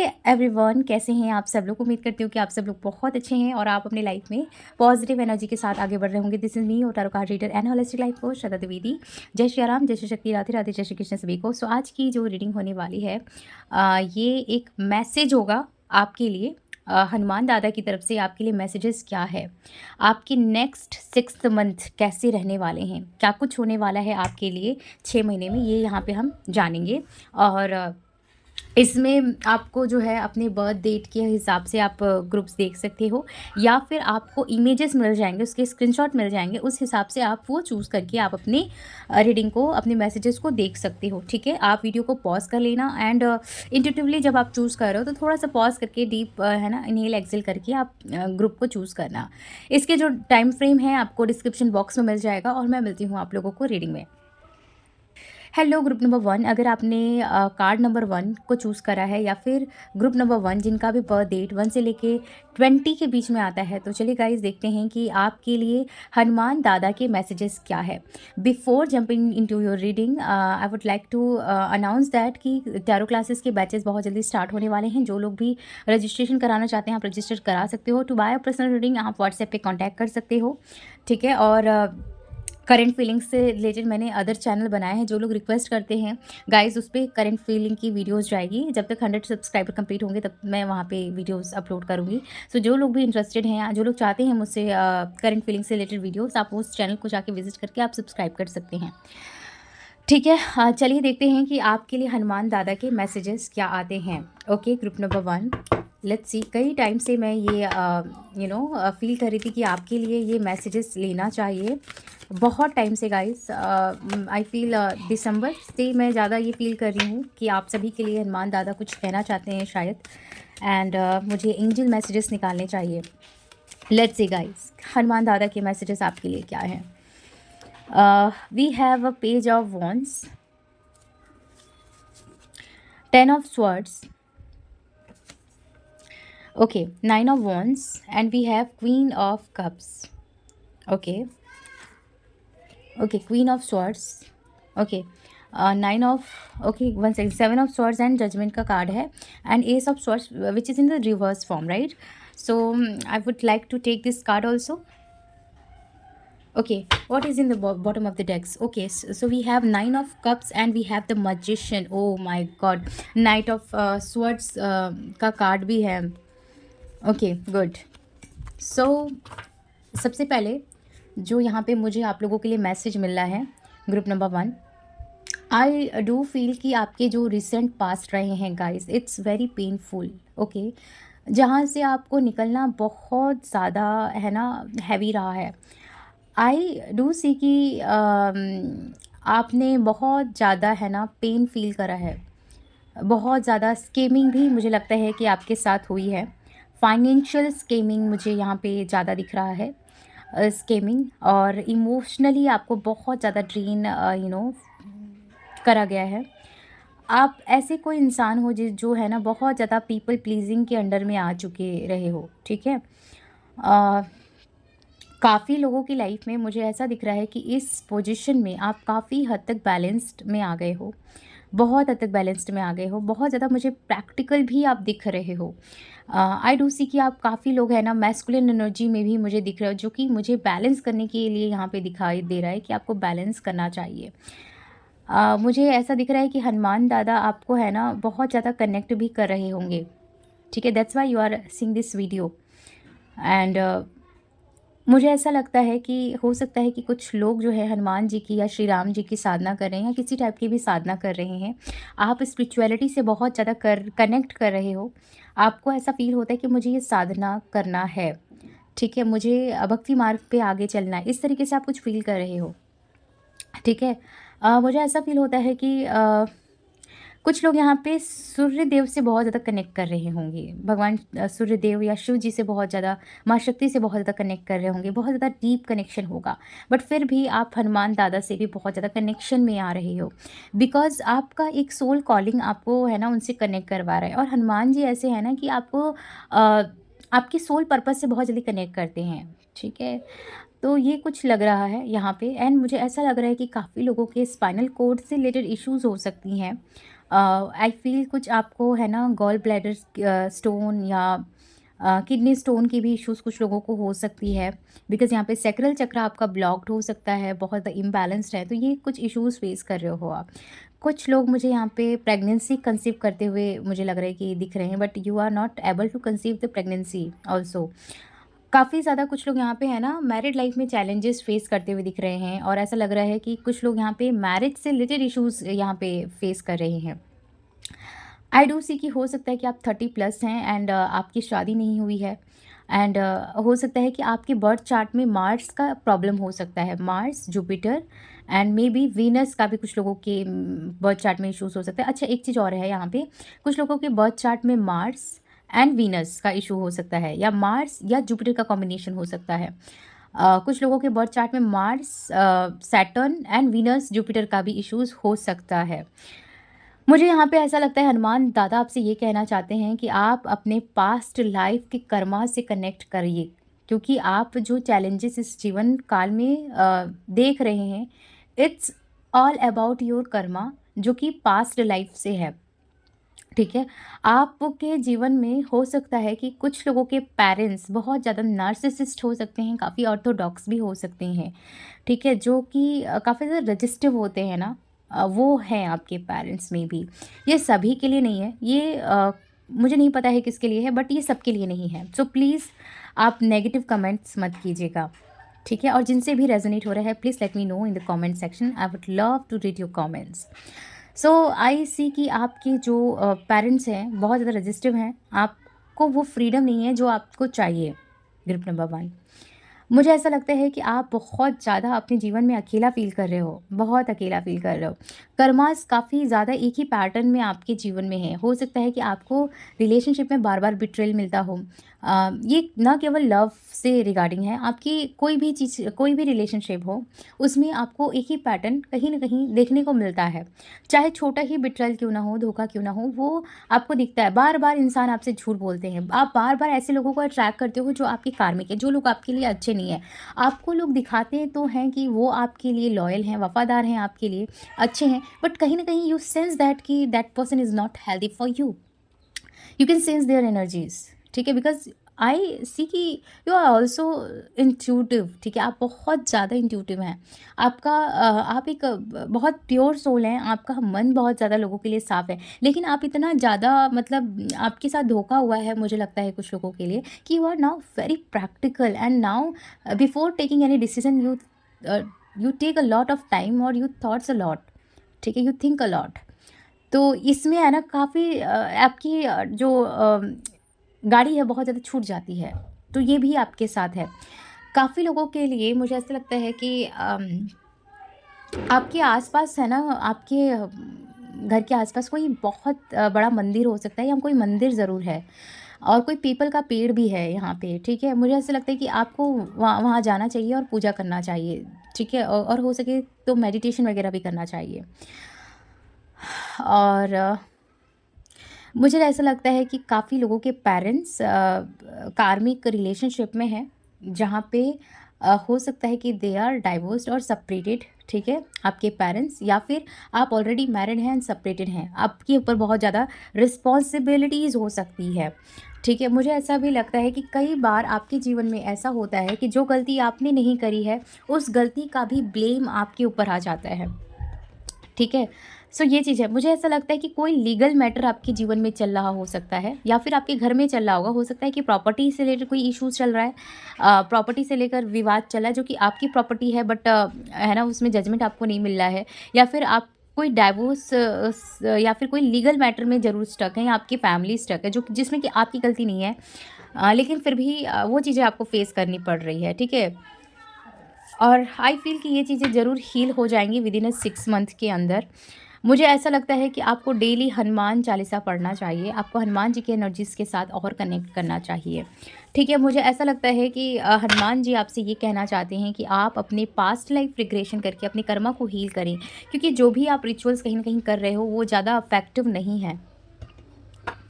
Everyone, कैसे हैं आप सब लोग। उम्मीद करती हूँ कि आप सब लोग बहुत अच्छे हैं और आप अपनी लाइफ में पॉजिटिव एनर्जी के साथ आगे बढ़ रहे होंगे। This is me, tarot card reader and holistic life coach Shraddha Dwivedi. Jai Shri Ram, जय श्री शक्ति, राधे राधे, जय श्री कृष्ण सभी को। सो आज की जो रीडिंग होने वाली है ये एक मैसेज होगा आपके लिए। हनुमान दादा की तरफ से आपके लिए मैसेजेस क्या है, आपके नेक्स्ट 6 मंथ कैसे रहने वाले हैं, क्या कुछ होने वाला है आपके लिए 6 महीने में, ये यहाँ पे हम जानेंगे। और इसमें आपको जो है अपने बर्थ डेट के हिसाब से आप ग्रुप्स देख सकते हो, या फिर आपको इमेजेस मिल जाएंगे, उसके स्क्रीनशॉट मिल जाएंगे, उस हिसाब से आप वो चूज़ करके आप अपनी रीडिंग को, अपने मैसेजेस को देख सकते हो। ठीक है, आप वीडियो को पॉज कर लेना एंड इंट्यूटिवली जब आप चूज़ कर रहे हो तो थोड़ा सा पॉज करके डीप है ना, इनहेल एक्सेल करके आप ग्रुप को चूज़ करना। इसके जो टाइम फ्रेम है आपको डिस्क्रिप्शन बॉक्स में मिल जाएगा और मैं मिलती हूँ आप लोगों को रीडिंग में। हेलो ग्रुप नंबर 1, अगर आपने कार्ड नंबर 1 को चूज़ करा है, या फिर ग्रुप नंबर 1 जिनका भी बर्थ डेट 1 से लेके 20 के बीच में आता है, तो चलिए गाइस देखते हैं कि आपके लिए हनुमान दादा के मैसेजेस क्या है। Before jumping into your reading, I would like to announce that कि टैरो क्लासेस के बैचेस बहुत जल्दी स्टार्ट होने वाले हैं। जो लोग भी रजिस्ट्रेशन कराना चाहते हैं आप रजिस्टर करा सकते हो। टू बाय पर्सनल रीडिंग आप व्हाट्सएप पे कॉन्टैक्ट कर सकते हो। ठीक है, और करंट फीलिंग्स से रिलेटेड मैंने अदर चैनल बनाए हैं। जो लोग रिक्वेस्ट करते हैं गाइस, उस पर करंट फीलिंग की वीडियोस जाएगी। जब तक 100 सब्सक्राइबर कंप्लीट होंगे तब मैं वहाँ पे वीडियोस अपलोड करूँगी। सो जो लोग भी इंटरेस्टेड हैं, जो लोग चाहते हैं मुझसे करंट फीलिंग से रिलेटेड वीडियोस, आप उस चैनल को जाके विजिट करके आप सब्सक्राइब कर सकते हैं। ठीक है, चलिए देखते हैं कि आपके लिए हनुमान दादा के मैसेजेस क्या आते हैं। Okay, group number 1, let's see. कई टाइम से मैं ये फील कर रही थी कि आपके लिए ये मैसेजेस लेना चाहिए, बहुत टाइम से गाइस। आई फील दिसंबर से मैं ज़्यादा ये फील कर रही हूँ कि आप सभी के लिए हनुमान दादा कुछ कहना चाहते हैं शायद, एंड मुझे एंजल मैसेजेस निकालने चाहिए। लेट्स सी गाइस, हनुमान दादा के मैसेजेस आपके लिए क्या हैं। We have a page of wands, 10 of swords, okay, 9 of wands, and we have queen of cups. Okay, queen of swords, okay, 9 of, okay, 1 second, 7 of swords and judgment का card है, and ace of swords which is in the reverse form, right? So I would like to take this card also. Okay, what is in the bottom of the decks? Okay, so we have 9 of cups and we have the magician. Oh my god, knight of swords का card भी है। Okay, good. So सबसे पहले जो यहाँ पे मुझे आप लोगों के लिए मैसेज मिल रहा है, group number 1, I do feel कि आपके जो रिसेंट पास्ट रहे हैं guys, it's very painful. Okay, जहाँ से आपको निकलना बहुत ज़्यादा है ना, हैवी रहा है। आई डू सी कि आपने बहुत ज़्यादा है ना पेन फील करा है, बहुत ज़्यादा स्केमिंग भी मुझे लगता है कि आपके साथ हुई है। फाइनेंशियल स्केमिंग मुझे यहाँ पे ज़्यादा दिख रहा है, स्केमिंग, और इमोशनली आपको बहुत ज़्यादा ड्रेन करा गया है। आप ऐसे कोई इंसान हो जो है ना बहुत ज़्यादा पीपल प्लीजिंग के अंडर में आ चुके रहे हो। ठीक है, काफ़ी लोगों की लाइफ में मुझे ऐसा दिख रहा है कि इस पोजीशन में आप काफ़ी हद तक बैलेंस्ड में आ गए हो, बहुत हद तक बैलेंस्ड में आ गए हो, बहुत ज़्यादा मुझे प्रैक्टिकल भी आप दिख रहे हो। आई डू सी कि आप काफ़ी लोग हैं ना मैस्कुलिन एनर्जी में भी मुझे दिख रहे हो, जो कि मुझे बैलेंस करने के लिए यहाँ पे दिखाई दे रहा है कि आपको बैलेंस करना चाहिए। मुझे ऐसा दिख रहा है कि हनुमान दादा आपको है ना बहुत ज़्यादा कनेक्ट भी कर रहे होंगे। ठीक है, that's why you are seeing this video. And मुझे ऐसा लगता है कि हो सकता है कि कुछ लोग जो है हनुमान जी की या श्री राम जी की साधना कर रहे हैं, या किसी टाइप की भी साधना कर रहे हैं। आप स्पिरिचुअलिटी से बहुत ज़्यादा कनेक्ट कर रहे हो। आपको ऐसा फील होता है कि मुझे ये साधना करना है। ठीक है, मुझे भक्ति मार्ग पे आगे चलना है, इस तरीके से आप कुछ फील कर रहे हो। ठीक है, मुझे ऐसा फील होता है कि कुछ लोग यहाँ पे सूर्य देव से बहुत ज़्यादा कनेक्ट कर रहे होंगे। भगवान सूर्य देव या शिव जी से बहुत ज़्यादा, माँ शक्ति से बहुत ज़्यादा कनेक्ट कर रहे होंगे, बहुत ज़्यादा डीप कनेक्शन होगा। बट फिर भी आप हनुमान दादा से भी बहुत ज़्यादा कनेक्शन में आ रहे हो, बिकॉज आपका एक सोल कॉलिंग आपको है ना उनसे कनेक्ट करवा रहा है। और हनुमान जी ऐसे है ना कि आपको आपके सोल पर्पस से बहुत जल्दी कनेक्ट करते हैं। ठीक है, तो ये कुछ लग रहा है यहाँ पे। एंड मुझे ऐसा लग रहा है कि काफ़ी लोगों के स्पाइनल कोड से रिलेटेड इश्यूज़ हो सकती हैं। आई फील कुछ आपको है ना गॉल ब्लैडर स्टोन या किडनी स्टोन की भी इश्यूज़ कुछ लोगों को हो सकती है, बिकॉज़ यहाँ पे सैक्रल चक्र आपका ब्लॉक्ड हो सकता है, बहुत ज़्यादा इम्बैलेंस्ड है, तो ये कुछ इश्यूज़ फेस कर रहे हो आप। कुछ लोग मुझे यहाँ पे प्रेगनेंसी कंसीव करते हुए मुझे लग रहा है कि दिख रहे हैं, but you are not able to conceive the pregnancy also. काफ़ी ज़्यादा कुछ लोग यहाँ पे है ना मैरिड लाइफ में चैलेंजेस फेस करते हुए दिख रहे हैं, और ऐसा लग रहा है कि कुछ लोग यहाँ पे मैरिज से रिलेटेड इश्यूज़ यहाँ पे फेस कर रहे हैं। आई डू सी कि हो सकता है कि आप 30 प्लस हैं एंड आपकी शादी नहीं हुई है, एंड हो सकता है कि आपके बर्थ चार्ट में मार्स का प्रॉब्लम हो सकता है, Mars, Jupiter and may be Venus का भी कुछ लोगों के बर्थ चार्ट में इश्यूज हो सकता है। अच्छा, एक चीज़ और है यहाँ पे, कुछ लोगों के बर्थ चार्ट में मार्स एंड वीनस का इशू हो सकता है, या मार्स या जुपिटर का कॉम्बिनेशन हो सकता है। कुछ लोगों के बर्थ चार्ट में Mars, Saturn and Venus Jupiter का भी इश्यूज हो सकता है। मुझे यहाँ पे ऐसा लगता है हनुमान दादा आपसे ये कहना चाहते हैं कि आप अपने पास्ट लाइफ के कर्मा से कनेक्ट करिए, क्योंकि आप जो चैलेंजेस इस जीवन काल में देख रहे हैं, it's all about your Karma, जो कि पास्ट लाइफ से है। ठीक है, आपके जीवन में हो सकता है कि कुछ लोगों के पेरेंट्स बहुत ज़्यादा नार्सिसिस्ट हो सकते हैं, काफ़ी ऑर्थोडॉक्स भी हो सकते हैं, ठीक है, जो कि काफ़ी ज़्यादा रजिस्टिव होते हैं ना, वो हैं आपके पेरेंट्स में भी। ये सभी के लिए नहीं है, ये मुझे नहीं पता है किसके लिए है, बट ये सबके लिए नहीं है। सो प्लीज़ आप नेगेटिव कमेंट्स मत कीजिएगा, ठीक है, और जिनसे भी रेजोनेट हो रहा है please let me know in the comment section, I would love to read your comments. So I see कि आपके जो पेरेंट्स हैं बहुत ज़्यादा रजिस्टिव हैं, आपको वो फ्रीडम नहीं है जो आपको चाहिए। ग्रुप नंबर 1, मुझे ऐसा लगता है कि आप बहुत ज़्यादा अपने जीवन में अकेला फ़ील कर रहे हो, बहुत अकेला फ़ील कर रहे हो। कर्मास काफ़ी ज़्यादा एक ही पैटर्न में आपके जीवन में है। हो सकता है कि आपको रिलेशनशिप में बार-बार बिट्रेयल मिलता हो। ये ना केवल लव से रिगार्डिंग है, आपकी कोई भी चीज़, कोई भी रिलेशनशिप हो, उसमें आपको एक ही पैटर्न कहीं न कहीं देखने को मिलता है। चाहे छोटा ही बिट्रेयल क्यों ना हो, धोखा क्यों ना हो, वो आपको दिखता है। बार-बार इंसान आपसे झूठ बोलते हैं। आप बार-बार ऐसे लोगों को अट्रैक्ट करते हो जो आपके कार्मिक है, जो लोग आपके लिए अच्छे नहीं हैं। आपको लोग दिखाते तो हैं कि वो आपके लिए लॉयल हैं, वफ़ादार हैं, आपके लिए अच्छे हैं, बट कहीं न कहीं यू सेंस दैट कि that person is not healthy for you. You can sense their energies, ठीक है, बिकॉज़ आई सी कि यू आर ऑल्सो इंट्यूटिव, ठीक है, आप बहुत ज़्यादा इंट्यूटिव हैं। आप एक बहुत प्योर सोल हैं, आपका मन बहुत ज़्यादा लोगों के लिए साफ़ है, लेकिन आप इतना ज़्यादा मतलब आपके साथ धोखा हुआ है मुझे लगता है कुछ लोगों के लिए, कि you are now very practical and now before taking any decision you take a lot of time और यू थॉट्स अ लॉट, ठीक है, यू थिंक अ लॉट। तो इसमें है ना काफ़ी आपकी जो गाड़ी है बहुत ज़्यादा छूट जाती है, तो ये भी आपके साथ है। काफ़ी लोगों के लिए मुझे ऐसा लगता है कि आपके आस-पास है ना, आपके घर के आस-पास कोई बहुत बड़ा मंदिर हो सकता है, या कोई मंदिर ज़रूर है, और कोई पीपल का पेड़ भी है यहाँ पे, ठीक है? मुझे ऐसा लगता है कि आपको वहाँ वहाँ जाना चाहिए और पूजा करना चाहिए, ठीक है? और हो सके तो मेडिटेशन वगैरह भी करना चाहिए। और मुझे ऐसा लगता है कि काफ़ी लोगों के पेरेंट्स कार्मिक रिलेशनशिप में हैं, जहाँ पे हो सकता है कि दे आर डाइवोर्स्ड और सेपरेटेड, ठीक है, आपके पेरेंट्स, या फिर आप ऑलरेडी मैरिड हैं एंड सेपरेटेड हैं, आपके ऊपर बहुत ज़्यादा रिस्पॉन्सिबिलिटीज़ हो सकती है, ठीक है। मुझे ऐसा भी लगता है कि कई बार आपके जीवन में ऐसा होता है कि जो गलती आपने नहीं करी है, उस गलती का भी ब्लेम आपके ऊपर आ जाता है, ठीक है। सो ये चीज़ है, मुझे ऐसा लगता है कि कोई लीगल मैटर आपके जीवन में चल रहा हो सकता है, या फिर आपके घर में चल रहा होगा, हो सकता है कि प्रॉपर्टी से रिलेटेड कोई इश्यूज़ चल रहा है, प्रॉपर्टी से लेकर विवाद चल रहा है, जो कि आपकी प्रॉपर्टी है, बट है ना, उसमें जजमेंट आपको नहीं मिल रहा है, या फिर आप कोई डाइवोर्स या फिर कोई लीगल मैटर में ज़रूर स्टक है, या आपकी फैमिली स्टक है, जो जिसमें कि आपकी गलती नहीं है, लेकिन फिर भी वो चीज़ें आपको फेस करनी पड़ रही है, ठीक है। और आई फील कि ये चीज़ें ज़रूर हील हो जाएंगी विद इन अ 6 मंथ के अंदर। मुझे ऐसा लगता है कि आपको डेली हनुमान चालीसा पढ़ना चाहिए, आपको हनुमान जी की एनर्जीज़ के साथ और कनेक्ट करना चाहिए, ठीक है। मुझे ऐसा लगता है कि हनुमान जी आपसे ये कहना चाहते हैं कि आप अपने पास्ट लाइफ रिग्रेशन करके अपने कर्मा को हील करें, क्योंकि जो भी आप रिचुअल्स कहीं न कहीं कर रहे हो वो ज़्यादा इफ़ेक्टिव नहीं है,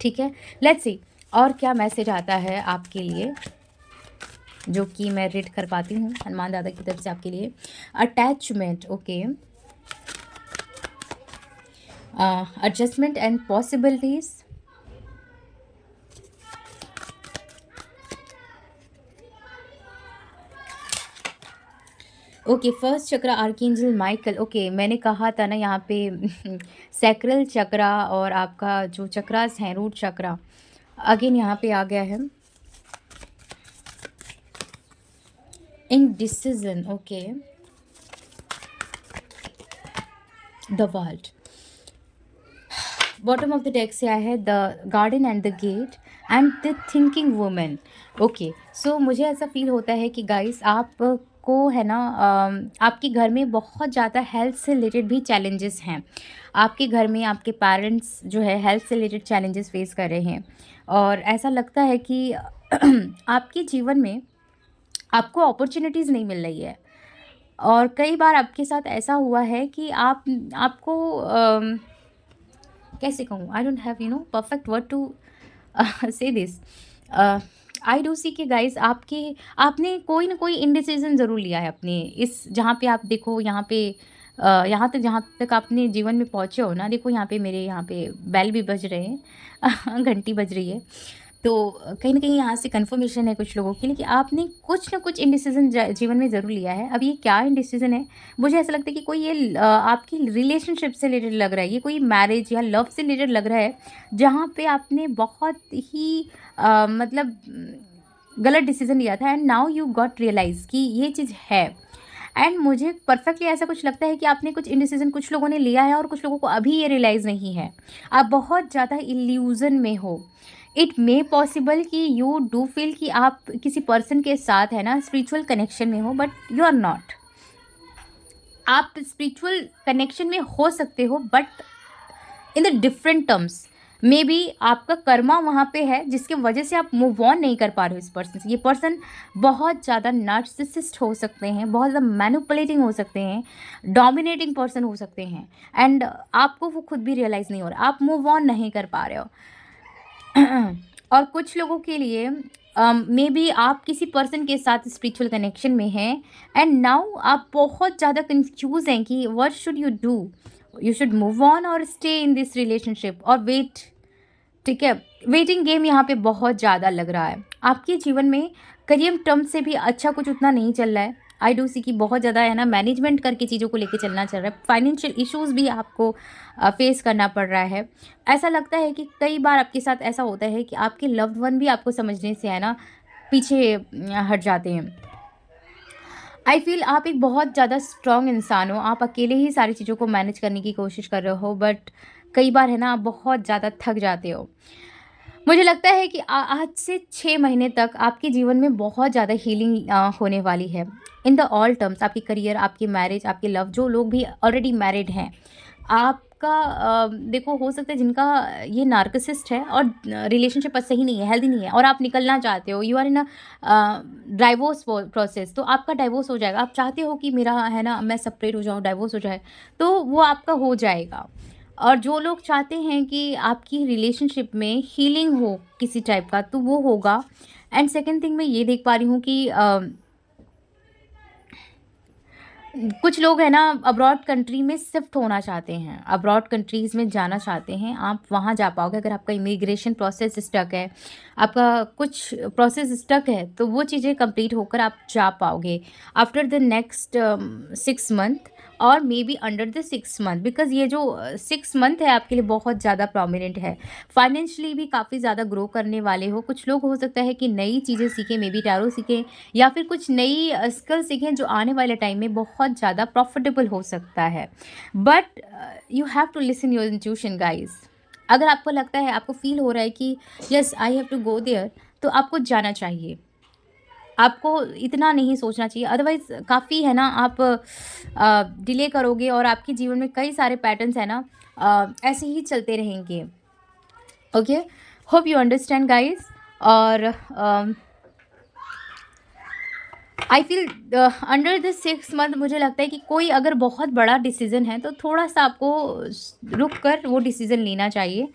ठीक है। लेट्स सी और क्या मैसेज आता है आपके लिए, जो कि मैं रीड कर पाती हूँ हनुमान दादा की तरफ से आपके लिए। Attachment, okay. Adjustment and possibilities. Okay, first चक्र आर्कएंजल माइकल। ओके, मैंने कहा था ना यहाँ पे सैक्रल चक्रा और आपका जो चक्रास हैं रूट चक्रा, अगेन यहाँ पे आ गया है indecision. Okay, the world, bottom of the deck से आया है the garden and the gate and the thinking woman. Okay, so मुझे ऐसा फील होता है कि गाइस आपको है ना आपके घर में बहुत ज़्यादा हेल्थ से रिलेटेड भी चैलेंजेस हैं। आपके घर में आपके पेरेंट्स जो है हेल्थ से रिलेटेड चैलेंजेस फेस कर रहे हैं और ऐसा लगता है कि आपके जीवन में आपको अपॉर्चुनिटीज़ नहीं मिल रही है। और कई बार आपके साथ ऐसा हुआ है कि आपको कैसे कहूँ, I don't have perfect word to say this. I do see कि गाइस आपने कोई ना कोई इंडिसीजन ज़रूर लिया है अपने इस, जहाँ पे आप देखो यहाँ पे जहाँ तक आपने जीवन में पहुँचे हो ना, देखो यहाँ पे मेरे यहाँ पे बेल भी बज रहे हैं घंटी बज रही है। तो कहीं न कहीं यहाँ से कन्फर्मेशन है कुछ लोगों के लिए कि आपने कुछ ना कुछ इंडिसीज़न जीवन में ज़रूर लिया है। अब ये क्या इंडिसीज़न है? मुझे ऐसा लगता है कि कोई ये आपकी रिलेशनशिप से रिलेटेड लग रहा है, ये कोई मैरिज या लव से रिलेटेड लग रहा है, जहाँ पे आपने बहुत ही मतलब गलत डिसीज़न लिया था and now you got realize कि ये चीज़ है। एंड मुझे परफेक्टली ऐसा कुछ लगता है कि आपने कुछ इंडिसीजन कुछ लोगों ने लिया है और कुछ लोगों को अभी ये रियलाइज़ नहीं है। आप बहुत ज़्यादा इल्यूज़न में हो। इट मे पॉसिबल कि यू डू फील कि आप किसी पर्सन के साथ है ना स्पिरिचुअल कनेक्शन में हो, बट यू आर नॉट। आप स्पिरिचुअल कनेक्शन में हो सकते हो but in the different terms. May be आपका कर्मा वहाँ पे है जिसकी वजह से आप मूव ऑन नहीं कर पा रहे हो इस पर्सन से। ये पर्सन बहुत ज़्यादा नार्सिसिस्ट हो सकते हैं, बहुत ज़्यादा मैनिपुलेटिंग हो सकते हैं, डोमिनेटिंग पर्सन हो सकते हैं एंड आपको वो खुद भी रियलाइज़ नहीं हो रहा, आप मूव ऑन नहीं कर पा रहे हो। और कुछ लोगों के लिए मे बी आप किसी पर्सन के साथ स्पिरिचुअल कनेक्शन में हैं एंड नाउ आप बहुत ज़्यादा कंफ्यूज हैं कि what should you do, you should move on और स्टे इन दिस रिलेशनशिप और वेट। ठीक है, वेटिंग गेम यहाँ पे बहुत ज़्यादा लग रहा है। आपके जीवन में करियर टर्म से भी अच्छा कुछ उतना नहीं चल रहा है। आई डू सी कि बहुत ज़्यादा है ना मैनेजमेंट करके चीज़ों को लेके चलना चल रहा है। फाइनेंशियल इश्यूज़ भी आपको फेस करना पड़ रहा है। ऐसा लगता है कि कई बार आपके साथ ऐसा होता है कि आपके लव्ड वन भी आपको समझने से है ना पीछे हट जाते हैं। आई फील आप एक बहुत ज़्यादा स्ट्रॉन्ग इंसान हो, आप अकेले ही सारी चीज़ों को मैनेज करने की कोशिश कर रहे हो, बट कई बार है ना आप बहुत ज़्यादा थक जाते हो। मुझे लगता है कि आज से 6 महीने तक आपके जीवन में बहुत ज़्यादा हीलिंग होने वाली है। इन द ऑल टर्म्स, आपकी करियर, आपकी मैरिज, आपके लव, जो लोग भी ऑलरेडी मैरिड हैं, आपका देखो हो सकता है जिनका ये नार्सिसिस्ट है और रिलेशनशिप सही नहीं है, हेल्दी नहीं है और आप निकलना चाहते हो, you are in a divorce process, तो आपका डाइवोर्स हो जाएगा। आप चाहते हो कि मेरा है ना मैं सेपरेट हो जाऊँ, डाइवोर्स हो जाए, तो वो आपका हो जाएगा। और जो लोग चाहते हैं कि आपकी रिलेशनशिप में हीलिंग हो किसी टाइप का, तो वो होगा। एंड सेकंड थिंग मैं ये देख पा रही हूँ कि कुछ लोग हैं ना अब्रॉड कंट्री में शिफ्ट होना चाहते हैं, अब्रॉड कंट्रीज़ में जाना चाहते हैं। आप वहाँ जा पाओगे अगर आपका इमिग्रेशन प्रोसेस स्टक है, आपका कुछ प्रोसेस स्टक है, तो वो चीज़ें कंप्लीट होकर आप जा पाओगे आफ्टर द नेक्स्ट 6 मंथ और may be under the 6 month, because ये जो 6 मंथ है आपके लिए बहुत ज़्यादा प्रोमिनेंट है। फाइनेंशियली भी काफ़ी ज़्यादा ग्रो करने वाले हो। कुछ लोग हो सकता है कि नई चीज़ें सीखें, मे बी टैरो सीखें या फिर कुछ नई स्किल सीखें जो आने वाले टाइम में बहुत ज़्यादा प्रॉफिटेबल हो सकता है। But you have to listen your intuition guys. अगर आपको लगता है, आपको फील हो रहा है कि yes I have to go there, तो आपको जाना चाहिए। आपको इतना नहीं सोचना चाहिए, अदरवाइज़ काफ़ी है ना आप डिले करोगे और आपके जीवन में कई सारे पैटर्न्स है ना ऐसे ही चलते रहेंगे। Okay, hope you understand guys. और I feel under the 6 month मुझे लगता है कि कोई अगर बहुत बड़ा डिसीज़न है तो थोड़ा सा आपको रुक कर वो डिसीज़न लेना चाहिए,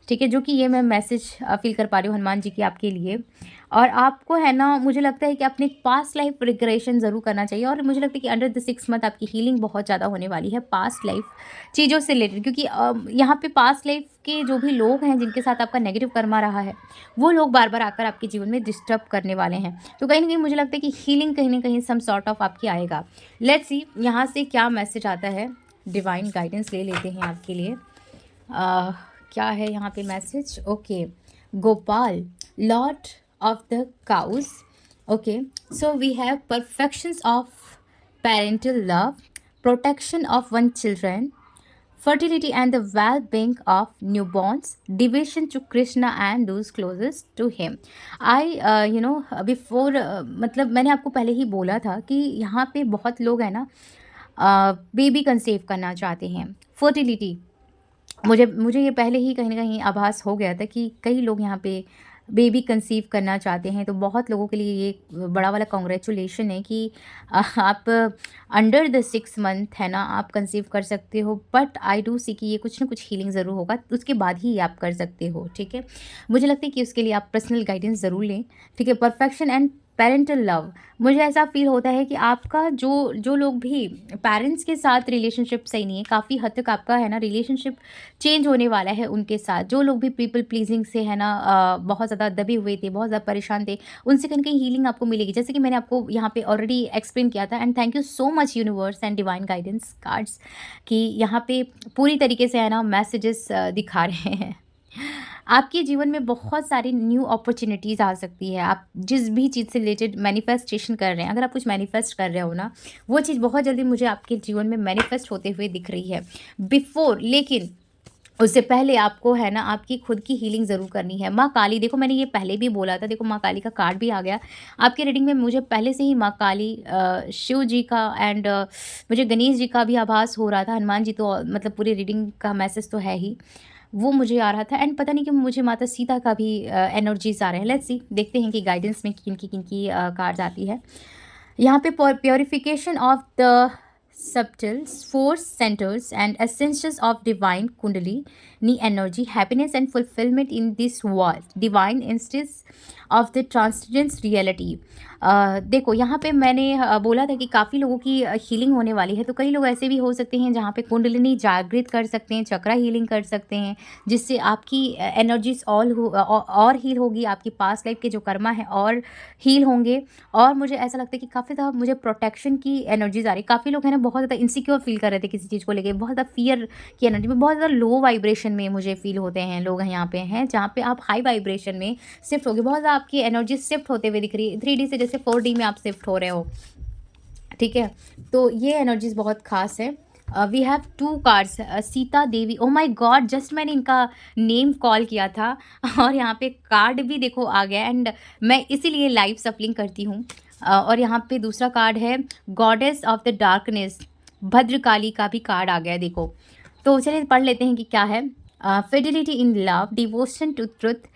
ठीक है, जो कि ये मैं मैसेज फ़ील कर पा रही हूँ हनुमान जी की आपके लिए। और आपको है ना, मुझे लगता है कि अपने पास्ट लाइफ रिग्रेशन ज़रूर करना चाहिए, और मुझे लगता है कि अंडर द 6 मंथ आपकी हीलिंग बहुत ज़्यादा होने वाली है पास्ट लाइफ चीज़ों से रिलेटेड, क्योंकि यहाँ पे पास्ट लाइफ के जो भी लोग हैं जिनके साथ आपका नेगेटिव कर्मा रहा है, वो लोग बार-बार आकर आपके जीवन में डिस्टर्ब करने वाले हैं। तो कहीं न कहीं मुझे लगता है कि हीलिंग कहीं न कहीं सम सॉर्ट ऑफ आपकी आएगा। लेट्स सी यहाँ से क्या मैसेज आता है, डिवाइन गाइडेंस ले लेते हैं आपके लिए। अ, क्या है यहाँ पे message? Okay, Gopal, lord of the cows. Okay, so we have perfections of parental love, protection of one children, fertility and the well-being of newborns, devotion to Krishna and those closest to him. I before मतलब मैंने आपको पहले ही बोला था कि यहाँ पे बहुत लोग हैं ना, बेबी कंसीव करना चाहते हैं, फर्टिलिटी। मुझे मुझे ये पहले ही कहीं न कहीं आभास हो गया था कि कई लोग यहाँ पे बेबी कंसीव करना चाहते हैं, तो बहुत लोगों के लिए ये बड़ा वाला कांग्रेचुलेशन है कि आप अंडर द 6 मंथ है ना, आप कंसीव कर सकते हो। बट आई डू सी कि ये कुछ ना कुछ हीलिंग ज़रूर होगा, उसके बाद ही आप कर सकते हो, ठीक है? मुझे लगता है कि उसके लिए आप पर्सनल गाइडेंस ज़रूर लें, ठीक है? परफेक्शन एंड पेरेंटल लव, मुझे ऐसा फ़ील होता है कि आपका जो जो लोग भी पेरेंट्स के साथ रिलेशनशिप सही नहीं है, काफ़ी हद तक आपका है ना रिलेशनशिप चेंज होने वाला है उनके साथ। जो लोग भी पीपल प्लीज़िंग से है ना बहुत ज़्यादा दबे हुए थे, बहुत ज़्यादा परेशान थे, उनसे कहीं न कहीं हीलिंग आपको मिलेगी। जैसे कि मैंने आपको यहाँ पे ऑलरेडी एक्सप्लेन किया था, and thank you so much universe and divine guidance cards कि यहाँ पे पूरी तरीके से है ना मैसेजेस दिखा रहे हैं। आपके जीवन में बहुत सारी न्यू अपॉर्च्युनिटीज़ आ सकती है। आप जिस भी चीज़ से रिलेटेड मैनिफेस्टेशन कर रहे हैं, अगर आप कुछ मैनिफेस्ट कर रहे हो ना, वो चीज़ बहुत जल्दी मुझे आपके जीवन में मैनिफेस्ट होते हुए दिख रही है। बिफ़ोर, लेकिन उससे पहले आपको है ना आपकी खुद की हीलिंग ज़रूर करनी है। माँ काली, देखो मैंने ये पहले भी बोला था, देखो माँ काली का कार्ड भी आ गया आपकी रीडिंग में। मुझे पहले से ही माँ काली, शिव जी का एंड मुझे गणेश जी का भी आभास हो रहा था। हनुमान जी तो मतलब पूरी रीडिंग का मैसेज तो है ही, वो मुझे आ रहा था। एंड पता नहीं क्यों मुझे माता सीता का भी एनर्जीज आ रहे हैं। लेट्स सी, देखते हैं कि गाइडेंस में किन की कार्ड्स आती है। यहाँ पे purification of the subtles, force centers, and essences of divine kundalini energy, happiness and fulfillment in this world, divine instance of the transcendence reality. देखो यहाँ पे मैंने बोला था कि काफ़ी लोगों की हीलिंग होने वाली है, तो कई लोग ऐसे भी हो सकते हैं जहाँ पे कुंडलिनी जागृत कर सकते हैं, चक्रा हीलिंग कर सकते हैं, जिससे आपकी एनर्जीज और हील होगी, आपकी पास्ट लाइफ के जो कर्मा है और हील होंगे। और मुझे ऐसा लगता है कि काफ़ी ज़्यादा मुझे प्रोटेक्शन की एनर्जीज आ रही है। काफ़ी लोग हैं ना बहुत ज़्यादा इनसिक्योर फील कर रहे थे किसी चीज़ को लेके, बहुत ज़्यादा फियर की एनर्जी में, बहुत ज़्यादा लो वाइब्रेशन में मुझे फील होते हैं लोग यहाँ पे हैं, जहाँ पे आप हाई वाइब्रेशन में शिफ्ट होगे। बहुत ज़्यादा आपकी एनर्जी शिफ्ट होते हुए दिख रही है, 3D से जैसे 4D में आप शिफ्ट हो रहे हो, ठीक है? तो ये एनर्जीज बहुत खास है। We have 2 cards, Sita Devi. Oh my god, just मैंने इनका नेम कॉल किया था और यहाँ पे कार्ड भी देखो आ गया, एंड मैं इसीलिए लाइव सफलिंग करती हूँ। और यहाँ पे दूसरा कार्ड है goddess of the darkness, Bhadrakali का भी कार्ड आ गया है देखो। तो चलिए पढ़ लेते हैं कि क्या है। Fidelity in love, devotion to truth,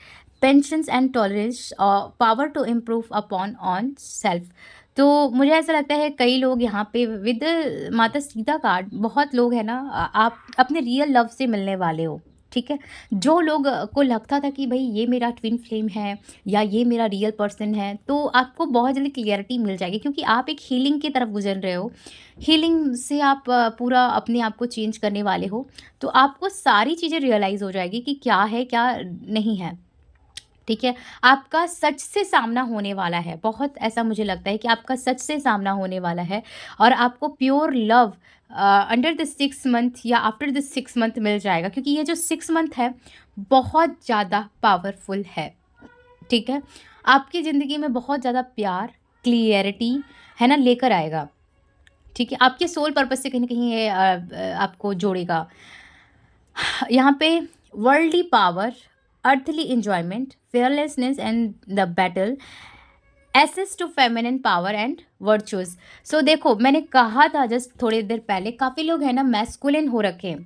patience and tolerance, power to improve upon on self. तो मुझे ऐसा लगता है कई लोग यहाँ पे विद माता सीता कार्ड, बहुत लोग हैं ना, आप अपने रियल लव से मिलने वाले हो, ठीक है? जो लोग को लगता था कि भाई ये मेरा ट्विन फ्लेम है या ये मेरा रियल पर्सन है, तो आपको बहुत जल्दी क्लियरिटी मिल जाएगी, क्योंकि आप एक हीलिंग की तरफ गुजर रहे हो। हीलिंग से आप पूरा अपने आप को चेंज करने वाले हो, तो आपको सारी चीज़ें रियलाइज़ हो जाएगी कि क्या है क्या नहीं है, ठीक है? आपका सच से सामना होने वाला है। बहुत ऐसा मुझे लगता है कि आपका सच से सामना होने वाला है, और आपको pure love under the 6 month या आफ्टर द 6 मंथ मिल जाएगा, क्योंकि ये जो 6 मंथ है बहुत ज़्यादा पावरफुल है, ठीक है? आपकी ज़िंदगी में बहुत ज़्यादा प्यार, क्लियरिटी है ना लेकर आएगा, ठीक है? आपके सोल पर्पस से कहीं न कहीं ये आपको जोड़ेगा। यहाँ पे worldly power, earthly enjoyment, fearlessness and the battle, access to feminine power and virtues. So देखो मैंने कहा था जस्ट थोड़ी देर पहले, काफ़ी लोग हैं ना मैस्कुलिन हो रखे हैं,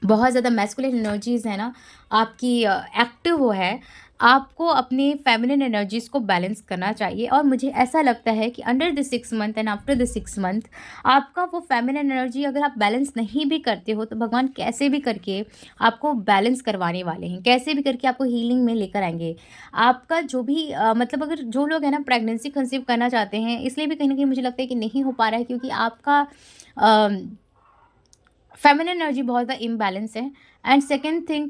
बहुत ज़्यादा मैस्कुलिन एनर्जीज़ है ना आपकी एक्टिव वो है। आपको अपने फेमिनिन एनर्जीज़ को बैलेंस करना चाहिए और मुझे ऐसा लगता है कि under the 6 month and after the 6 month आपका वो फेमिनिन एनर्जी अगर आप बैलेंस नहीं भी करते हो तो भगवान कैसे भी करके आपको बैलेंस करवाने वाले हैं, कैसे भी करके आपको हीलिंग में लेकर आएँगे। आपका जो भी मतलब अगर जो लोग है ना प्रेगनेंसी कंसीव करना चाहते हैं, इसलिए भी कहीं न कहीं मुझे लगता है कि नहीं हो पा रहा है क्योंकि आपका अ फेमिनिन एनर्जी बहुत ज़्यादा इम्बैलेंस है। एंड सेकंड थिंग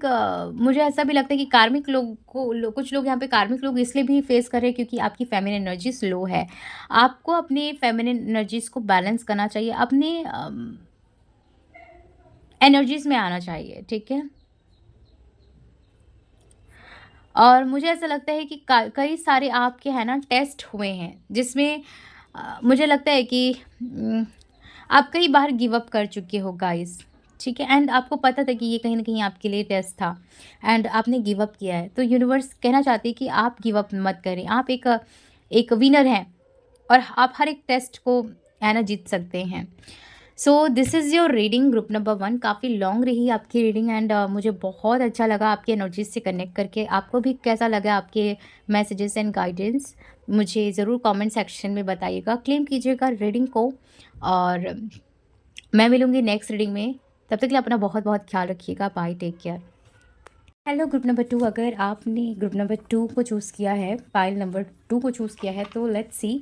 मुझे ऐसा भी लगता है कि कार्मिक लोग को कुछ लोग यहाँ पे कार्मिक लोग इसलिए भी फेस कर रहे हैं क्योंकि आपकी फेमिनिन एनर्जी स्लो है। आपको अपने फेमिनिन एनर्जीज़ को बैलेंस करना चाहिए, अपने एनर्जीज़ में आना चाहिए, ठीक है? और मुझे ऐसा लगता है कि कई सारे आपके है ना टेस्ट हुए हैं जिसमें मुझे लगता है कि आप कई बार गिव अप कर चुके हो गाइस, ठीक है? एंड आपको पता था कि ये कहीं ना कहीं आपके लिए टेस्ट था एंड आपने गिव अप किया है, तो यूनिवर्स कहना चाहती है कि आप गिव अप मत करें। आप एक विनर हैं और आप हर एक टेस्ट को है ना जीत सकते हैं। So this is your reading group number 1। काफ़ी लॉन्ग रही आपकी रीडिंग एंड मुझे बहुत अच्छा लगा आपकी एनर्जीज से कनेक्ट करके। आपको भी कैसा लगा आपके मैसेजेस एंड गाइडेंस, मुझे ज़रूर कमेंट सेक्शन में बताइएगा। क्लेम कीजिएगा रीडिंग को और मैं मिलूँगी नेक्स्ट रीडिंग में। तब तक के लिए अपना बहुत बहुत ख्याल रखिएगा। Bye, take care. Hello group number 2, अगर आपने ग्रुप नंबर 2 को चूज़ किया है, पाइल नंबर 2 को चूज़ किया है, तो लेट्स सी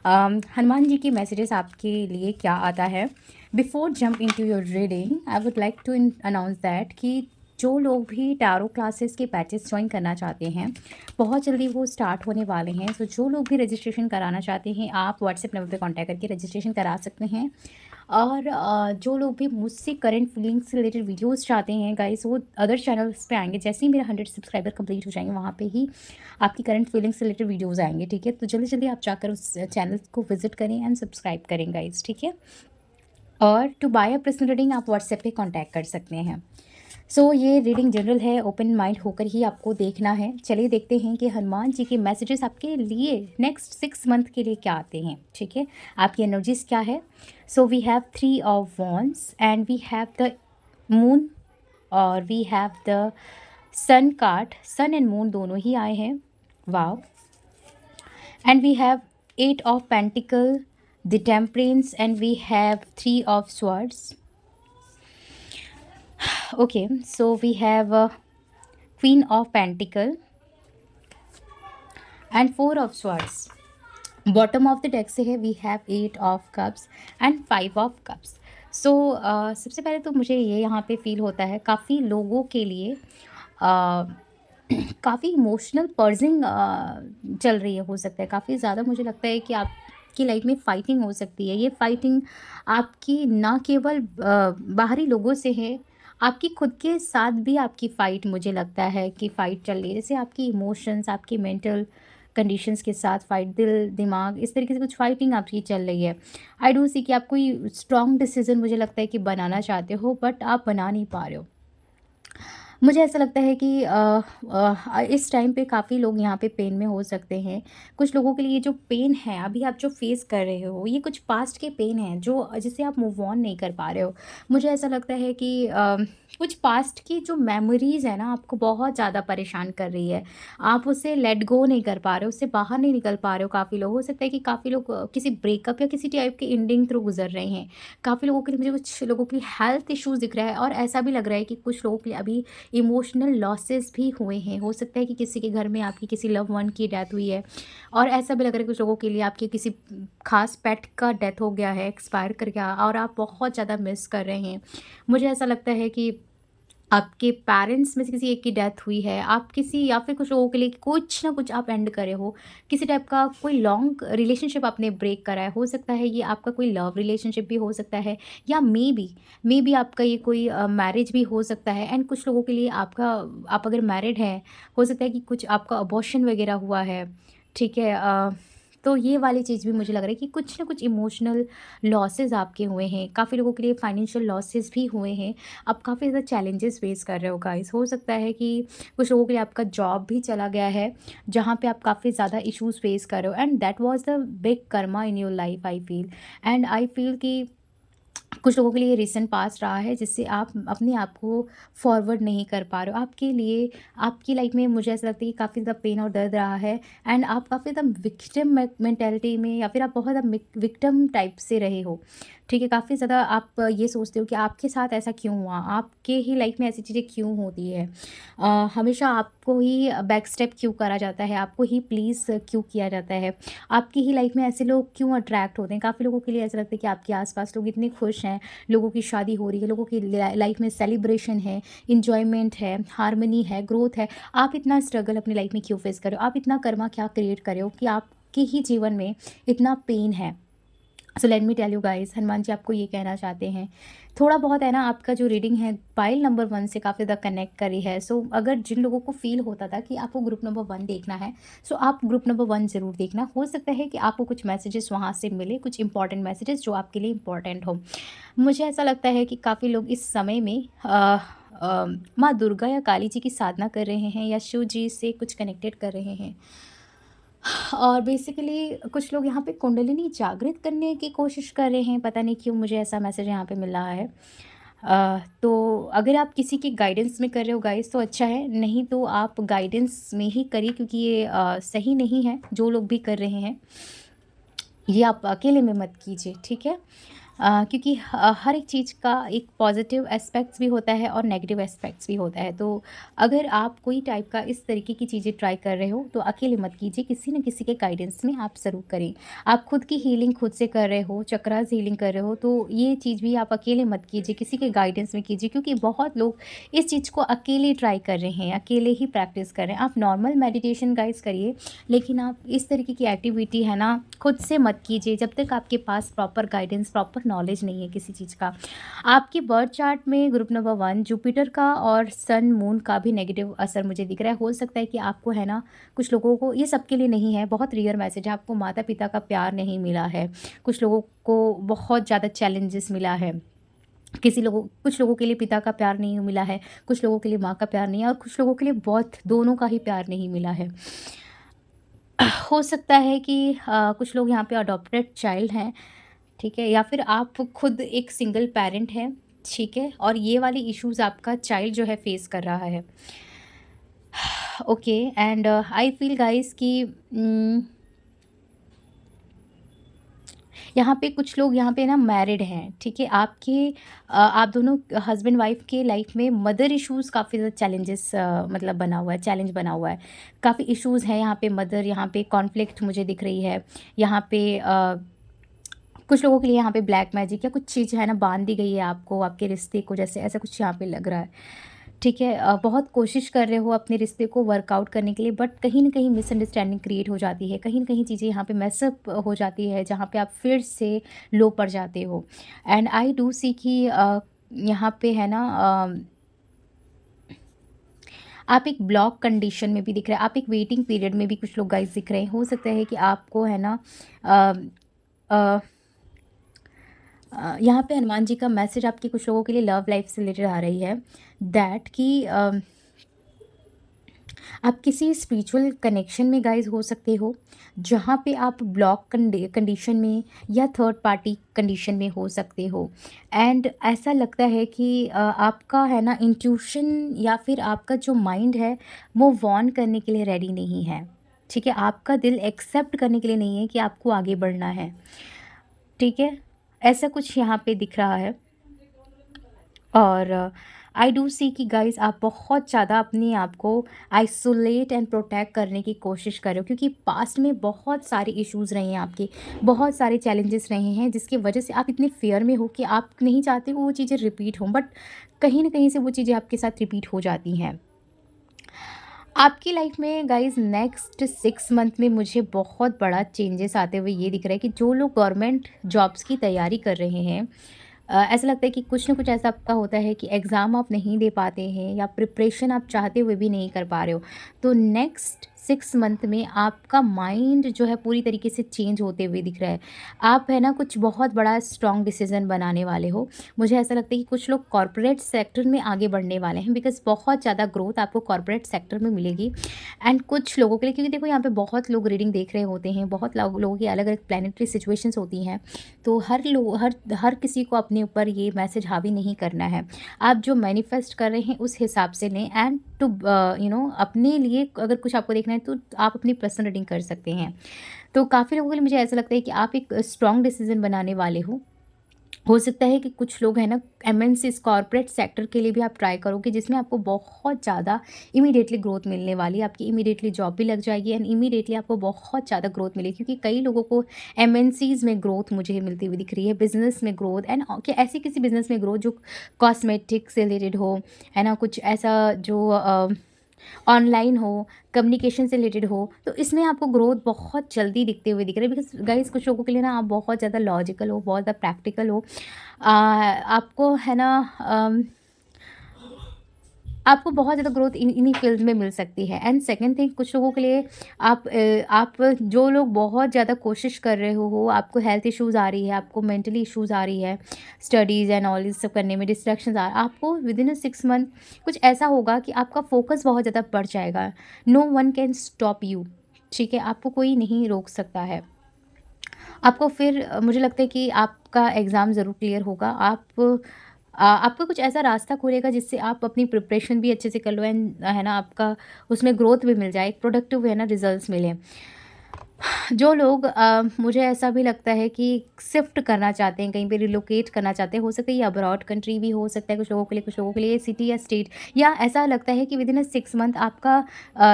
हनुमान जी की मैसेजेस आपके लिए क्या आता है। Before jump into your reading I would like to announce that कि जो लोग भी टैरो क्लासेस के बैचेस ज्वाइन करना चाहते हैं, बहुत जल्दी वो स्टार्ट होने वाले हैं। सो जो लोग भी रजिस्ट्रेशन कराना चाहते हैं, आप व्हाट्सएप नंबर पे कांटेक्ट करके रजिस्ट्रेशन करा सकते हैं। और जो लोग भी मुझसे करंट फीलिंग्स से रिलेटेड वीडियोस चाहते हैं गाइस, वो अदर चैनल्स पे आएंगे। जैसे ही मेरा 100 सब्सक्राइबर कंप्लीट हो जाएंगे, वहाँ पे ही आपकी करंट फीलिंग्स से रिलेटेड वीडियोस आएंगे, ठीक है? तो जल्दी जल्दी आप जाकर उस चैनल को विजिट करें एंड सब्सक्राइब करें गाइस, ठीक है? और to buy a personal reading आप व्हाट्सएप पे कांटेक्ट कर सकते हैं। सो ये रीडिंग जनरल है, ओपन माइंड होकर ही आपको देखना है। चलिए देखते हैं कि हनुमान जी के मैसेजेस आपके लिए नेक्स्ट 6 मंथ के लिए क्या आते हैं, ठीक है? आपकी एनर्जीज क्या है? So we have 3 of wands and we have the moon और we have the sun card. Sun and moon दोनों ही आए हैं, wow. And we have 8 of pentacle, the temperance and we have 3 of swords. Okay, so we have Queen of Pentacle and 4 of Swords. Bottom of the deck से है we have 8 of cups and 5 of cups. So सबसे पहले तो मुझे ये यहाँ पे feel होता है काफ़ी लोगों के लिए काफ़ी इमोशनल पर्जिंग चल रही है, हो सकता है काफ़ी ज़्यादा। मुझे लगता है कि आपकी लाइफ में फ़ाइटिंग हो सकती है। ये फ़ाइटिंग आपकी ना केवल बाहरी लोगों से है, आपकी खुद के साथ भी आपकी फ़ाइट, मुझे लगता है कि फ़ाइट चल रही है। जैसे आपकी इमोशंस, आपकी मेंटल कंडीशंस के साथ फ़ाइट, दिल दिमाग, इस तरीके से कुछ फ़ाइटिंग आपकी चल रही है। आई डू सी कि आप कोई स्ट्रॉन्ग डिसीजन मुझे लगता है कि बनाना चाहते हो बट आप बना नहीं पा रहे हो। मुझे ऐसा लगता है कि इस टाइम पे काफ़ी लोग यहाँ पे पेन में हो सकते हैं। कुछ लोगों के लिए जो पेन है अभी आप जो फेस कर रहे हो, ये कुछ पास्ट के पेन हैं जो जिससे आप मूव ऑन नहीं कर पा रहे हो। मुझे ऐसा लगता है कि कुछ पास्ट की जो मेमोरीज़ है ना आपको बहुत ज़्यादा परेशान कर रही है। आप उससे लेट गो नहीं कर पा रहे हो, उससे बाहर नहीं निकल पा रहे हो। काफ़ी लोग, हो सकता है कि काफ़ी लोग किसी ब्रेकअप या किसी टाइप की एंडिंग थ्रू गुजर रहे हैं। काफ़ी लोगों के लिए, मुझे कुछ लोगों के लिए हेल्थ इश्यूज़ दिख रहा है और ऐसा भी लग रहा है कि कुछ लोगों के लिए अभी इमोशनल लॉसेस भी हुए हैं। हो सकता है कि किसी के घर में आपकी किसी लव वन की डेथ हुई है और ऐसा भी लग रहा है कुछ लोगों के लिए आपके किसी खास पेट का डेथ हो गया है, एक्सपायर कर गया और आप बहुत ज़्यादा मिस कर रहे हैं। मुझे ऐसा लगता है कि आपके पेरेंट्स में से किसी एक की डेथ हुई है, आप किसी या फिर कुछ लोगों के लिए कुछ ना कुछ आप एंड करे हो, किसी टाइप का कोई लॉन्ग रिलेशनशिप आपने ब्रेक करा है। हो सकता है ये आपका कोई लव रिलेशनशिप भी हो सकता है या मे बी आपका ये कोई मैरिज भी हो सकता है। एंड कुछ लोगों के लिए आपका, आप अगर मैरिड हैं, हो सकता है कि कुछ आपका अबॉर्शन वगैरह हुआ है, ठीक है? तो ये वाली चीज़ भी मुझे लग रहा है कि कुछ ना कुछ इमोशनल लॉसेस आपके हुए हैं। काफ़ी लोगों के लिए फाइनेंशियल लॉसेस भी हुए हैं। आप काफ़ी ज़्यादा चैलेंजेस फेस कर रहे हो गाइस। हो सकता है कि कुछ लोगों के लिए आपका जॉब भी चला गया है, जहाँ पे आप काफ़ी ज़्यादा इश्यूज़ फेस कर रहे हो and that was the big Karma in your life I feel. And I feel कि कुछ लोगों के लिए रीसेंट पास्ट रहा है जिससे आप अपने आप को फॉरवर्ड नहीं कर पा रहे हो। आपके लिए आपकी लाइफ में मुझे ऐसा लगता है कि काफ़ी ज़्यादा पेन और दर्द रहा है, एंड आप काफ़ी ज़्यादा विक्टिम मेंटेलिटी में या फिर आप बहुत ज़्यादा विक्टिम टाइप से रहे हो। ठीक है, काफ़ी ज़्यादा आप ये सोचते हो कि आपके साथ ऐसा क्यों हुआ, आपके ही लाइफ में ऐसी चीज़ें क्यों होती है, हमेशा आपको ही बैक स्टेप क्यों करा जाता है, आपको ही प्लीज़ क्यों किया जाता है, आपकी ही लाइफ में ऐसे लोग क्यों अट्रैक्ट होते हैं। काफ़ी लोगों के लिए ऐसा लगता है कि आपके आसपास लोग इतने खुश हैं, लोगों की शादी हो रही है, लोगों की लाइफ में सेलिब्रेशन है, इंजॉयमेंट है, हार्मनी है, ग्रोथ है। आप इतना स्ट्रगल अपनी लाइफ में क्यों फेस कर रहे हो? आप इतना कर्मा क्या क्रिएट कर रहे हो कि आपके ही जीवन में इतना पेन है? So let me tell you guys, Hanuman ji आपको ये कहना चाहते हैं, थोड़ा बहुत है ना, आपका जो रीडिंग है पाइल नंबर 1 से काफ़ी ज़्यादा कनेक्ट करी है। सो अगर जिन लोगों को फील होता था कि आपको ग्रुप नंबर 1 देखना है, सो आप ग्रुप नंबर 1 ज़रूर देखना। हो सकता है कि आपको कुछ मैसेजेस वहाँ से मिले, कुछ इंपॉर्टेंट मैसेजेस जो आपके लिए इंपॉर्टेंट हो। मुझे ऐसा लगता है कि काफ़ी लोग इस समय में माँ दुर्गा या काली जी की साधना कर रहे हैं, या शिव जी से कुछ कनेक्टेड कर रहे हैं। और बेसिकली कुछ लोग यहाँ पे कुंडलिनी जागृत करने की कोशिश कर रहे हैं, पता नहीं क्यों मुझे ऐसा मैसेज यहाँ पे मिल रहा है। तो अगर आप किसी के गाइडेंस में कर रहे हो गाइस तो अच्छा है, नहीं तो आप गाइडेंस में ही करिए, क्योंकि ये सही नहीं है जो लोग भी कर रहे हैं। ये आप अकेले में मत कीजिए, ठीक है? क्योंकि हर एक चीज़ का एक पॉजिटिव एस्पेक्ट्स भी होता है और नेगेटिव एस्पेक्ट्स भी होता है। तो अगर आप कोई टाइप का इस तरीके की चीज़ें ट्राई कर रहे हो तो अकेले मत कीजिए, किसी न किसी के गाइडेंस में आप ज़रूर करें। आप खुद की हीलिंग खुद से कर रहे हो, चक्रास हीलिंग कर रहे हो, तो ये चीज़ भी आप अकेले मत कीजिए, किसी के गाइडेंस में कीजिए, क्योंकि बहुत लोग इस चीज़ को अकेले ट्राई कर रहे हैं, अकेले ही प्रैक्टिस कर रहे हैं। आप नॉर्मल मेडिटेशन गाइस करिए, लेकिन आप इस तरीके की एक्टिविटी है ना खुद से मत कीजिए जब तक आपके पास प्रॉपर गाइडेंस, प्रॉपर नॉलेज नहीं है किसी चीज़ का। आपकी बर्थ चार्ट में ग्रुप नंबर 1 जुपिटर का और सन मून का भी नेगेटिव असर मुझे दिख रहा है। हो सकता है कि आपको है ना, कुछ लोगों को, ये सबके लिए नहीं है, बहुत रेयर मैसेज है, आपको माता पिता का प्यार नहीं मिला है, कुछ लोगों को बहुत ज़्यादा चैलेंजेस मिला है, कुछ लोगों के लिए पिता का प्यार नहीं मिला है, कुछ लोगों के लिए माँ का प्यार नहीं है, और कुछ लोगों के लिए बहुत दोनों का ही प्यार नहीं मिला है। हो सकता है कि कुछ लोग यहाँ पे अडॉप्टेड चाइल्ड हैं, ठीक है? या फिर आप खुद एक सिंगल पेरेंट हैं, ठीक है? और ये वाली इश्यूज़ आपका चाइल्ड जो है फेस कर रहा है। Okay, and I feel guys कि यहाँ पे कुछ लोग यहाँ पे ना मैरिड हैं, ठीक है? आप दोनों हस्बैंड वाइफ के लाइफ में मदर इश्यूज़ काफ़ी ज़्यादा चैलेंजेस मतलब बना हुआ है, चैलेंज बना हुआ है। काफ़ी इश्यूज़ हैं यहाँ पे मदर, यहाँ पे कॉन्फ्लिक्ट मुझे दिख रही है। यहाँ पे कुछ लोगों के लिए यहाँ पे ब्लैक मैजिक या कुछ चीज़ है ना बाँध दी गई है आपको, आपके रिश्ते को, जैसे ऐसा कुछ यहाँ पे लग रहा है। ठीक है, बहुत कोशिश कर रहे हो अपने रिश्ते को वर्कआउट करने के लिए, बट कहीं न कहीं मिसअंडरस्टैंडिंग क्रिएट हो जाती है, कहीं न कहीं चीज़ें यहाँ पे मैसअप हो जाती है, जहाँ पे आप फिर से लो पड़ जाते हो। एंड आई डू सी कि यहाँ पे है ना, आप एक ब्लॉक कंडीशन में भी दिख रहे हैं, आप एक वेटिंग पीरियड में भी कुछ लोग गाइस दिख रहे हैं। हो सकता है कि आपको है ना अ अ यहाँ पे हनुमान जी का मैसेज आपके कुछ लोगों के लिए लव लाइफ से रिलेटेड आ रही है, दैट कि आप किसी स्पिरिचुअल कनेक्शन में गाइस हो सकते हो, जहाँ पे आप ब्लॉक कंडीशन में या थर्ड पार्टी कंडीशन में हो सकते हो। एंड ऐसा लगता है कि आपका है ना इंट्यूशन या फिर आपका जो माइंड है वो वॉर्न करने के लिए रेडी नहीं है, ठीक है? आपका दिल एक्सेप्ट करने के लिए नहीं है कि आपको आगे बढ़ना है, ठीक है? ऐसा कुछ यहाँ पे दिख रहा है। और आई डू सी कि गाइस आप बहुत ज़्यादा अपने आप को आइसोलेट एंड प्रोटेक्ट करने की कोशिश कर रहे हो, क्योंकि पास्ट में बहुत सारे इश्यूज़ रहे हैं आपके, बहुत सारे चैलेंजेस रहे हैं, जिसकी वजह से आप इतने फियर में हो कि आप नहीं चाहते हो वो चीज़ें रिपीट हों, बट कहीं ना कहीं से वो चीज़ें आपके साथ रिपीट हो जाती हैं। आपकी लाइफ में गाइस नेक्स्ट 6 मंथ में मुझे बहुत बड़ा चेंजेस आते हुए ये दिख रहा है कि जो लोग गवर्नमेंट जॉब्स की तैयारी कर रहे हैं, ऐसा लगता है कि कुछ ना कुछ ऐसा आपका होता है कि एग्ज़ाम आप नहीं दे पाते हैं या प्रिपरेशन आप चाहते हुए भी नहीं कर पा रहे हो। तो नेक्स्ट 6 मंथ में आपका माइंड जो है पूरी तरीके से चेंज होते हुए दिख रहा है। आप है ना कुछ बहुत बड़ा स्ट्रॉन्ग डिसीज़न बनाने वाले हो। मुझे ऐसा लगता है कि कुछ लोग कॉर्पोरेट सेक्टर में आगे बढ़ने वाले हैं, बिकॉज़ बहुत ज़्यादा ग्रोथ आपको कॉर्पोरेट सेक्टर में मिलेगी। एंड कुछ लोगों के लिए, क्योंकि देखो यहाँ पे बहुत लोग रीडिंग देख रहे होते हैं, बहुत लोगों की अलग-अलग प्लैनेटरी सिचुएशंस होती हैं। तो हर किसी को अपने ऊपर ये मैसेज हावी नहीं करना है। आप जो मैनिफेस्ट कर रहे हैं उस हिसाब से लें, एंड टू अपने लिए अगर कुछ आपको देखना है तो आप अपनी पर्सनल रीडिंग कर सकते हैं। तो काफ़ी लोगों के लिए मुझे ऐसा लगता है कि आप एक स्ट्रॉन्ग डिसीजन बनाने वाले हो सकता है कि कुछ लोग हैं ना एमएनसीज़ कॉर्पोरेट सेक्टर के लिए भी आप ट्राई करोगे, जिसमें आपको बहुत ज़्यादा इमीडिएटली ग्रोथ मिलने वाली है। आपकी इमीडिएटली जॉब भी लग जाएगी एंड इमीडिएटली आपको बहुत ज़्यादा ग्रोथ मिलेगी, क्योंकि कई लोगों को एमएनसीज़ में ग्रोथ मुझे मिलती हुई दिख रही है, बिजनेस में ग्रोथ एंड कि ऐसे किसी बिजनेस में ग्रोथ जो कॉस्मेटिक से रिलेटेड हो, है ना, कुछ ऐसा जो ऑनलाइन हो, कम्युनिकेशन से रिलेटेड हो, तो इसमें आपको ग्रोथ बहुत जल्दी दिखते हुए दिख रही है। बिकॉज़ गाइज़ कुछ लोगों के लिए ना आप बहुत ज़्यादा लॉजिकल हो, बहुत ज़्यादा प्रैक्टिकल हो। आपको है ना आपको बहुत ज़्यादा ग्रोथ इन्हीं फ़ील्ड में मिल सकती है। एंड सेकंड थिंग, कुछ लोगों के लिए आप जो लोग बहुत ज़्यादा कोशिश कर रहे हो, आपको हेल्थ इश्यूज़ आ रही है, आपको मेंटली इश्यूज़ आ रही है, स्टडीज़ एंड ऑल ये सब करने में डिस्ट्रैक्शंस आपको विदिन अ 6 मंथ कुछ ऐसा होगा कि आपका फ़ोकस बहुत ज़्यादा बढ़ जाएगा। No one can stop you, ठीक है? आपको कोई नहीं रोक सकता है। आपको फिर मुझे लगता है कि आपका एग्ज़ाम ज़रूर क्लियर होगा। आपका कुछ ऐसा रास्ता खुलेगा जिससे आप अपनी प्रिपरेशन भी अच्छे से कर लो एंड है ना आपका उसमें ग्रोथ भी मिल जाए, एक प्रोडक्टिव है ना रिजल्ट्स मिलें। जो लोग मुझे ऐसा भी लगता है कि शिफ्ट करना चाहते हैं, कहीं पे रिलोकेट करना चाहते हैं, हो सकता है ये अब्रॉड कंट्री भी हो सकता है कुछ लोगों के लिए, कुछ लोगों के लिए सिटी या स्टेट, या ऐसा लगता है कि विदिन अ 6 मंथ आपका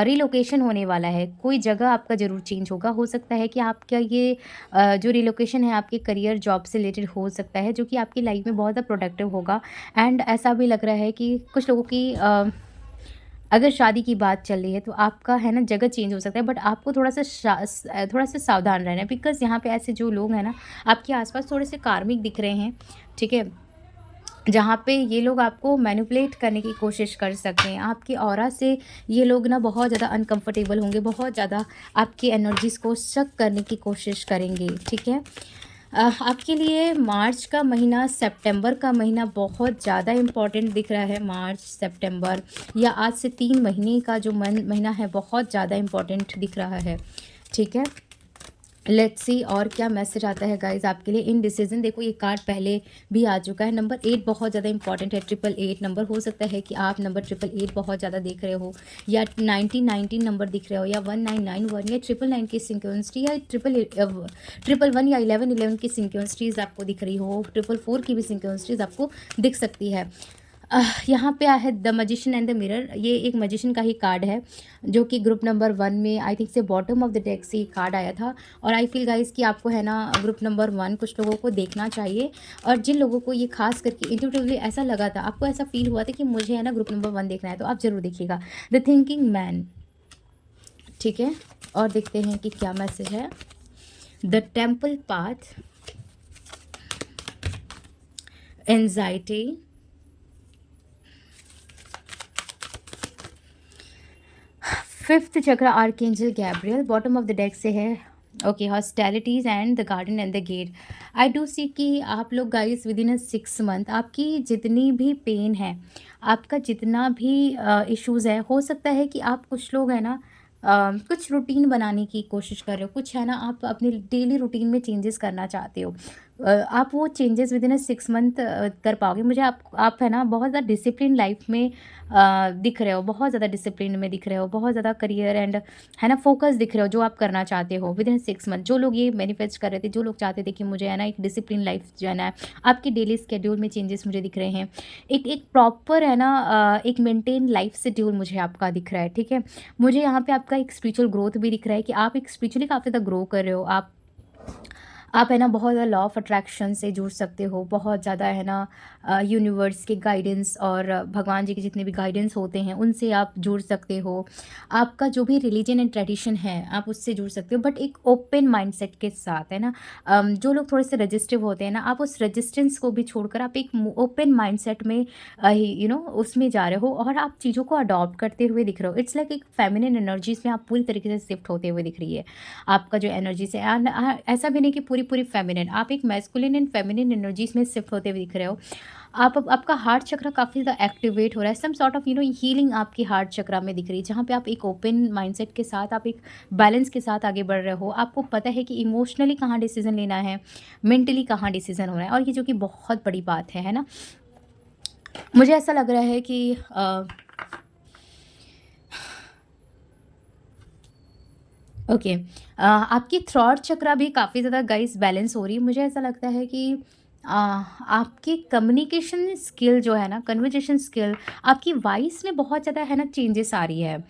रिलोकेशन होने वाला है, कोई जगह आपका ज़रूर चेंज होगा। हो सकता है कि आपका ये जो रिलोकेशन है आपके करियर जॉब से रिलेटेड हो सकता है, जो कि आपकी लाइफ में बहुत ज़्यादा प्रोडक्टिव होगा। एंड ऐसा भी लग रहा है कि कुछ लोगों की अगर शादी की बात चल रही है तो आपका है ना जगह चेंज हो सकता है, बट आपको थोड़ा सा सावधान रहना है, बिकॉज़ यहाँ पे ऐसे जो लोग हैं ना आपके आसपास थोड़े से कार्मिक दिख रहे हैं, ठीक है? जहाँ पे ये लोग आपको मैनिपुलेट करने की कोशिश कर सकते हैं। आपकी ऑरा से ये लोग ना बहुत ज़्यादा अनकंफर्टेबल होंगे, बहुत ज़्यादा आपकी एनर्जीज़ को सक करने की कोशिश करेंगे, ठीक है? आपके लिए मार्च का महीना, सितंबर का महीना बहुत ज़्यादा इम्पोर्टेंट दिख रहा है। मार्च, सितंबर या आज से 3 महीने का जो महीना है बहुत ज़्यादा इम्पोर्टेंट दिख रहा है, ठीक है? लेट्स सी और क्या मैसेज आता है गाइज आपके लिए। इन डिसीजन, देखो ये कार्ड पहले भी आ चुका है। नंबर 8 बहुत ज़्यादा इंपॉर्टेंट है। 888 नंबर हो सकता है कि आप नंबर 888 बहुत ज़्यादा देख रहे हो, या 1919 नंबर दिख रहे हो, या 1991 या 999 की सिंक्वेंसिटी, या 111 या 1111 की सिंक्वेंसिटीज़ आपको दिख रही हो, 444 की भी सिंक्वेंसिटीज़ आपको दिख सकती है। यहाँ पे आया है the magician and the mirror. ये एक मैजिशियन का ही कार्ड है, जो कि ग्रुप नंबर 1 में आई थिंक से बॉटम ऑफ द डेक से कार्ड आया था। और आई फील गाइस कि आपको है ना ग्रुप नंबर 1 कुछ लोगों को देखना चाहिए, और जिन लोगों को ये खास करके इंट्यूटिवली ऐसा लगा था, आपको ऐसा फील हुआ था कि मुझे है ना ग्रुप नंबर 1 देखना है, तो आप ज़रूर देखिएगा द थिंकिंग मैन, ठीक है? और देखते हैं कि क्या मैसेज है। The temple path, anxiety, fifth chakra archangel Gabriel, bottom of the deck से है। Okay, hostilities and the garden and the gate. I do see कि आप लोग guys within a 6 month आपकी जितनी भी पेन है, आपका जितना भी इश्यूज़ है, हो सकता है कि आप कुछ लोग हैं ना कुछ रूटीन बनाने की कोशिश कर रहे हो, कुछ है ना आप अपने डेली रूटीन में चेंजेस करना चाहते हो। आप वो changes with in a 6 month कर पाओगे। मुझे आप है ना बहुत ज़्यादा डिसिप्लिन लाइफ में दिख रहे हो, बहुत ज़्यादा डिसिप्लिन में दिख रहे हो, बहुत ज़्यादा करियर एंड है ना फोकस दिख रहे हो, जो आप करना चाहते हो विद इन 6 मंथ। जो लोग ये मैनिफेस्ट कर रहे थे, जो लोग चाहते थे कि मुझे है ना एक डिसिप्लिन लाइफ जो है ना, आपकी डेली स्केड्यूल में चेंजेस मुझे दिख रहे हैं। एक प्रॉपर है ना एक मेंटेन लाइफ शेड्यूल मुझे आपका दिख रहा है, ठीक है? मुझे यहाँ पे आपका एक स्पिरिचुअल ग्रोथ भी दिख रहा है कि आप एक स्पिरिचुअली काफ़ी ज़्यादा ग्रो कर रहे हो। आप है ना बहुत ज़्यादा लॉ ऑफ अट्रैक्शन से जुड़ सकते हो, बहुत ज़्यादा है ना यूनिवर्स के गाइडेंस और भगवान जी के जितने भी गाइडेंस होते हैं उनसे आप जुड़ सकते हो। आपका जो भी रिलीजन एंड ट्रेडिशन है आप उससे जुड़ सकते हो, बट एक ओपन माइंडसेट के साथ, है ना। जो लोग थोड़े से रजिस्टिव होते हैं ना, आप उस रजिस्टेंस को भी छोड़कर आप एक ओपन माइंडसेट में उसमें जा रहे हो और आप चीज़ों को अडॉप्ट करते हुए दिख रहे हो। इट्स लाइक एक फेमिनिन एनर्जीज में आप पूरी तरीके से शिफ्ट होते हुए दिख रही है। आपका जो एनर्जीज़ है एंड ऐसा भी नहीं कि पूरी-पूरी फेमिनिन, आप एक मैस्कुलिन एंड फेमिनिन एनर्जीज़ में शिफ्ट होते हुए दिख रहे हो। आप अब आपका हार्ट चक्र काफ़ी ज़्यादा एक्टिवेट हो रहा है, सम सॉर्ट ऑफ हीलिंग आपकी हार्ट चक्रा में दिख रही है, जहाँ पे आप एक ओपन माइंडसेट के साथ, आप एक बैलेंस के साथ आगे बढ़ रहे हो। आपको पता है कि इमोशनली कहाँ डिसीज़न लेना है, मेंटली कहाँ डिसीज़न होना है, और ये जो कि बहुत बड़ी बात है ना? मुझे ऐसा लग रहा है कि ओके, आपकी थ्रॉट चक्रा भी काफ़ी ज़्यादा गाइस बैलेंस हो रही है। मुझे ऐसा लगता है कि आपकी कम्युनिकेशन स्किल जो है ना, कन्वर्जेशन स्किल, आपकी वॉइस में बहुत ज़्यादा है ना चेंजेस आ रही है।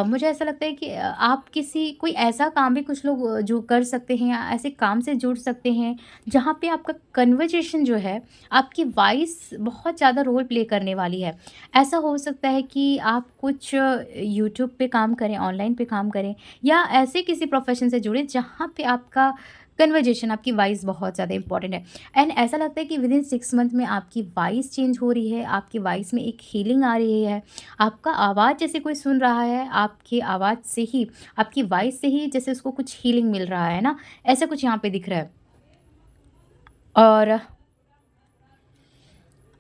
मुझे ऐसा लगता है कि आप किसी कोई ऐसा काम भी कुछ लोग जो कर सकते हैं या ऐसे काम से जुड़ सकते हैं जहाँ पे आपका कन्वर्जेशन जो है, आपकी वॉइस बहुत ज़्यादा रोल प्ले करने वाली है। ऐसा हो सकता है कि आप कुछ यूट्यूब पे काम करें, ऑनलाइन पे काम करें, या ऐसे किसी प्रोफ़ेशन से जुड़े जहाँ पे आपका कन्वर्जेशन, आपकी वॉइस बहुत ज़्यादा इंपॉर्टेंट है। एंड ऐसा लगता है कि विदिन 6 मंथ में आपकी वॉइस चेंज हो रही है, आपकी वॉइस में एक हीलिंग आ रही है। आपका आवाज़ जैसे कोई सुन रहा है, आपकी आवाज़ से ही, आपकी वॉइस से ही जैसे उसको कुछ हीलिंग मिल रहा है ना, ऐसा कुछ यहाँ पे दिख रहा है। और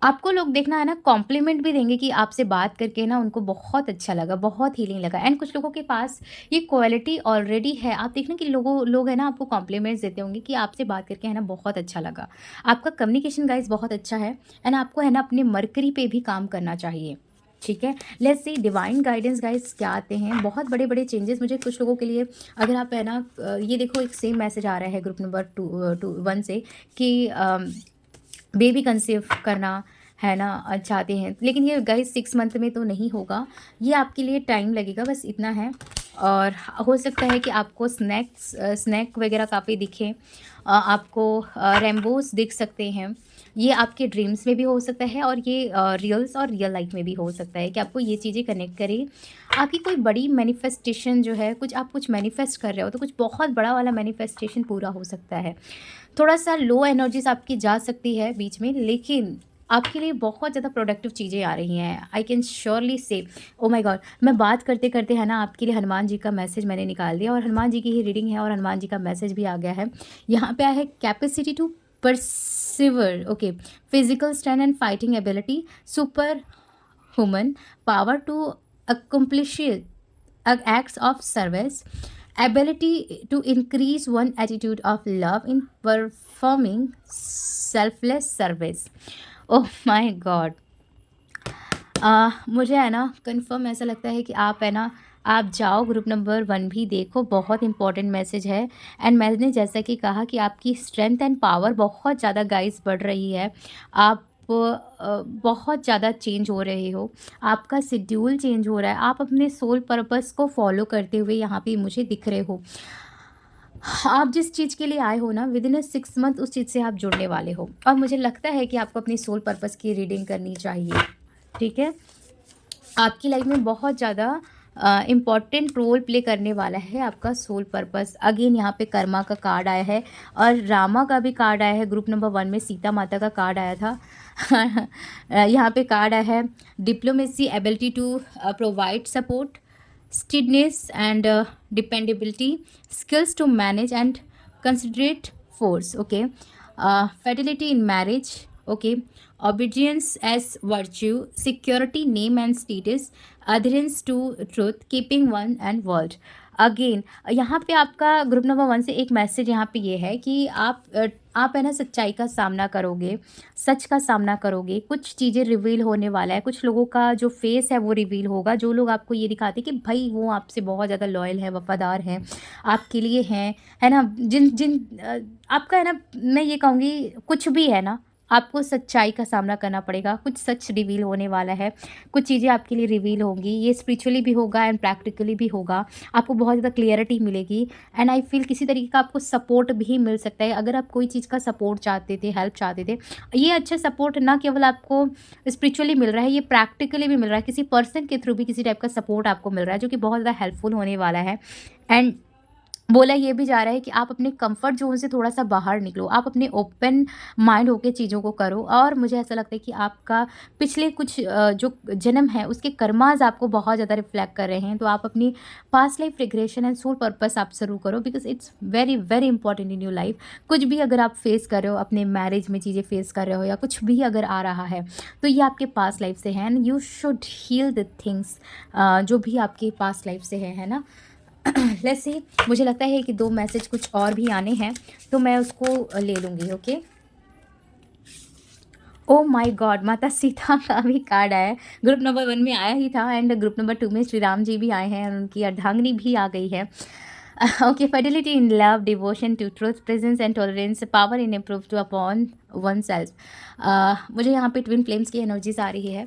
आपको लोग देखना है ना कॉम्प्लीमेंट भी देंगे कि आपसे बात करके ना उनको बहुत अच्छा लगा, बहुत हीलिंग लगा। एंड कुछ लोगों के पास ये क्वालिटी ऑलरेडी है। आप देखना कि लोग है ना आपको कॉम्प्लीमेंट्स देते होंगे कि आपसे बात करके है ना बहुत अच्छा लगा। आपका कम्युनिकेशन गाइस बहुत अच्छा है एंड आपको है ना अपने मरकरी पे भी काम करना चाहिए। ठीक है, let's see divine guidance guys क्या आते हैं। बहुत बड़े बड़े चेंजेस मुझे कुछ लोगों के लिए, अगर आप है ना ये देखो एक सेम मैसेज आ रहा है ग्रुप नंबर 1 से कि बेबी कंसीव करना है ना चाहते हैं, लेकिन ये गाइस 6 मंथ में तो नहीं होगा, ये आपके लिए टाइम लगेगा, बस इतना है। और हो सकता है कि आपको स्नैक वगैरह काफ़ी दिखें, आपको रेनबोज़ दिख सकते हैं। ये आपके ड्रीम्स में भी हो सकता है और ये रियल्स और रियल लाइफ में भी हो सकता है कि आपको ये चीज़ें कनेक्ट करें। आपकी कोई बड़ी मैनिफेस्टेशन जो है, कुछ आप कुछ मैनिफेस्ट कर रहे हो, तो कुछ बहुत बड़ा वाला मैनिफेस्टेशन पूरा हो सकता है। थोड़ा-सा लो एनर्जीज़ आपकी जा सकती है बीच में, लेकिन आपके लिए बहुत ज़्यादा प्रोडक्टिव चीज़ें आ रही हैं। आई कैन श्योरली से, ओह माय गॉड! मैं बात करते-करते है ना आपके लिए हनुमान जी का मैसेज मैंने निकाल दिया, और हनुमान जी की ही रीडिंग है और हनुमान जी का मैसेज भी आ गया है। यहाँ पे आया है capacity to persevere, okay, physical strength and fighting ability, super human power to accomplish acts of service, ability to increase one attitude of love in performing selfless service. Oh my god! मुझे है ना confirm ऐसा लगता है कि आप है ना, आप जाओ ग्रुप नंबर 1 भी देखो, बहुत इंपॉर्टेंट मैसेज है। एंड मैंने जैसा कि कहा कि आपकी स्ट्रेंथ एंड पावर बहुत ज़्यादा गाइस बढ़ रही है। आप बहुत ज़्यादा चेंज हो रहे हो, आपका शेड्यूल चेंज हो रहा है, आप अपने सोल पर्पस को फॉलो करते हुए यहाँ पे मुझे दिख रहे हो। आप जिस चीज़ के लिए आए हो ना, विदिन अ 6 मंथ उस चीज़ से आप जुड़ने वाले हो, और मुझे लगता है कि आपको अपनी सोल पर्पस की रीडिंग करनी चाहिए। ठीक है, आपकी लाइफ में बहुत ज़्यादा इम्पॉर्टेंट रोल प्ले करने वाला है आपका सोल पर्पस। अगेन यहाँ पे कर्मा का कार्ड आया है और रामा का भी कार्ड आया है। ग्रुप नंबर 1 में सीता माता का कार्ड आया था। यहाँ पे कार्ड आया है diplomacy, ability to provide support, steadiness and dependability, skills to manage and considerate force, okay, fidelity in marriage, okay, obedience as virtue, security, name and status, adherence to truth, keeping one and word. Again यहाँ पे आपका group number 1 से एक message यहाँ पे ये है कि आप है ना सच्चाई का सामना करोगे, सच का सामना करोगे, कुछ चीज़ें रिवील होने वाला है, कुछ लोगों का जो फेस है वो रिवील होगा, जो लोग आपको ये दिखाते हैं कि भाई वो आपसे बहुत ज़्यादा लॉयल है, वफ़ादार हैं, आपके लिए हैं, है ना, जिन जिन आपका है ना, मैं ये कहूँगी कुछ भी है ना, आपको सच्चाई का सामना करना पड़ेगा, कुछ सच रिवील होने वाला है, कुछ चीज़ें आपके लिए रिवील होंगी, ये स्पिरिचुअली भी होगा एंड प्रैक्टिकली भी होगा। आपको बहुत ज़्यादा क्लियरिटी मिलेगी एंड आई फील किसी तरीके का आपको सपोर्ट भी मिल सकता है। अगर आप कोई चीज़ का सपोर्ट चाहते थे, हेल्प चाहते थे, ये अच्छा सपोर्ट ना केवल आपको स्पिरिचुअली मिल रहा है, ये प्रैक्टिकली भी मिल रहा है, किसी पर्सन के थ्रू भी किसी टाइप का सपोर्ट आपको मिल रहा है, जो कि बहुत ज़्यादा हेल्पफुल होने वाला है। एंड बोला ये भी जा रहा है कि आप अपने कंफर्ट ज़ोन से थोड़ा-सा बाहर निकलो, आप अपने ओपन माइंड होके चीज़ों को करो और मुझे ऐसा लगता है कि आपका पिछले कुछ जो जन्म है उसके कर्माज़ आपको बहुत ज़्यादा रिफ्लेक्ट कर रहे हैं, तो आप अपनी past life regression and soul purpose आप शुरू करो because it's very, very important in your life. कुछ भी अगर आप फेस कर रहे हो, अपने मैरिज में चीज़ें फेस कर रहे हो या कुछ भी अगर आ रहा है, तो ये आपके पास्ट लाइफ से है and you should heal the things जो भी आपके पास्ट लाइफ से है ना? लेट्स सी, मुझे लगता है कि 2 मैसेज कुछ और भी आने हैं, तो मैं उसको ले लूँगी, ओके। Oh my God! माता सीता का भी कार्ड आया है। ग्रुप नंबर 1 में आया ही था एंड ग्रुप नंबर 2 में श्री राम जी भी आए हैं और उनकी अर्धांगिनी भी आ गई है। Okay, fidelity in love, devotion to truth, presence and tolerance, power in improve to upon oneself। मुझे यहाँ पे ट्विन फ्लेम्स की एनर्जीज आ रही है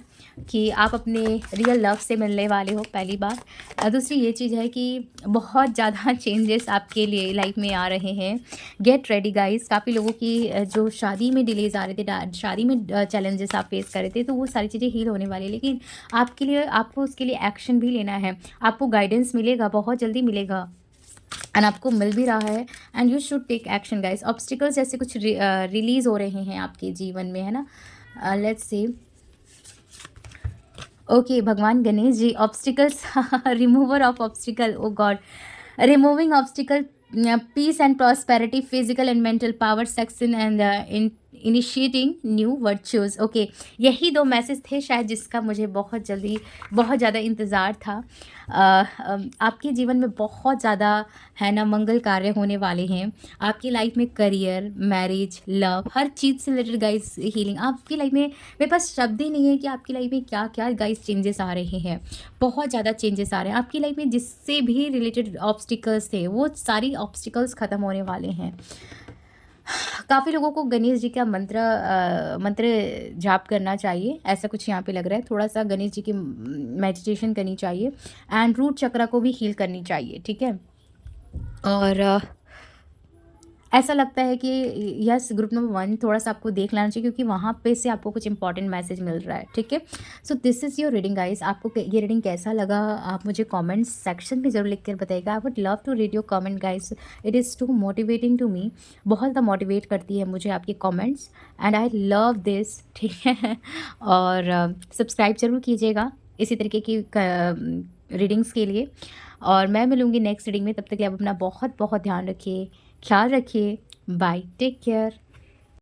कि आप अपने रियल लव से मिलने वाले हो, पहली बात। दूसरी ये चीज़ है कि बहुत ज़्यादा चेंजेस आपके लिए लाइफ में आ रहे हैं। Get ready guys. काफ़ी लोगों की जो शादी में डिलेज आ रहे थे, शादी में चैलेंजेस आप फेस कर रहे थे, तो वो सारी चीज़ें हील होने वाली है। लेकिन आपके लिए, आपको उसके लिए एक्शन भी लेना है। आपको गाइडेंस मिलेगा, बहुत जल्दी मिलेगा एंड आपको मिल भी रहा है and you should take action guys. Obstacles जैसे कुछ रिलीज हो रहे हैं आपके जीवन में, है ना? Let's see. ओके, भगवान Ganesh ji, obstacles remover of obstacle, O God, removing obstacle, peace and prosperity, physical and mental power, success and initiating new virtues. Okay, यही 2 मैसेज थे शायद जिसका मुझे बहुत जल्दी, बहुत ज़्यादा इंतज़ार था। आपके जीवन में बहुत ज़्यादा, है ना, मंगल कार्य होने वाले हैं। आपकी लाइफ में करियर, मैरिज, लव, हर चीज़ से रिलेटेड गाइस हीलिंग आपकी लाइफ में, मेरे पास शब्द ही नहीं है कि आपकी लाइफ में क्या-क्या गाइस चेंजेस आ रहे हैं। बहुत ज़्यादा चेंजेस आ रहे हैं आपकी लाइफ में, जिससे भी रिलेटेड ऑब्स्टिकल्स थे, वो सारी ऑब्स्टिकल्स ख़त्म होने वाले हैं। काफ़ी लोगों को गणेश जी का मंत्र जाप करना चाहिए, ऐसा कुछ यहाँ पे लग रहा है। थोड़ा-सा गणेश जी की मेडिटेशन करनी चाहिए एंड रूट चक्र को भी हील करनी चाहिए, ठीक है? और ऐसा लगता है कि यस, ग्रुप नंबर 1 थोड़ा-सा आपको देख लेना चाहिए क्योंकि वहाँ पे से आपको कुछ इंपॉर्टेंट मैसेज मिल रहा है, ठीक है? So this is your reading guys. आपको ये रीडिंग कैसा लगा, आप मुझे कमेंट सेक्शन में ज़रूर लिख कर बताइएगा। I would love to read your comment guys, it is too motivating to me. बहुत ज़्यादा मोटिवेट करती है मुझे आपके comments and I love this, ठीक है? और सब्सक्राइब ज़रूर कीजिएगा इसी तरीके की रीडिंग्स के लिए और मैं मिलूँगी नेक्स्ट रीडिंग में। तब तक के लिए आप अपना बहुत-बहुत ध्यान रखिए, ख्याल रखिए। Bye, take care.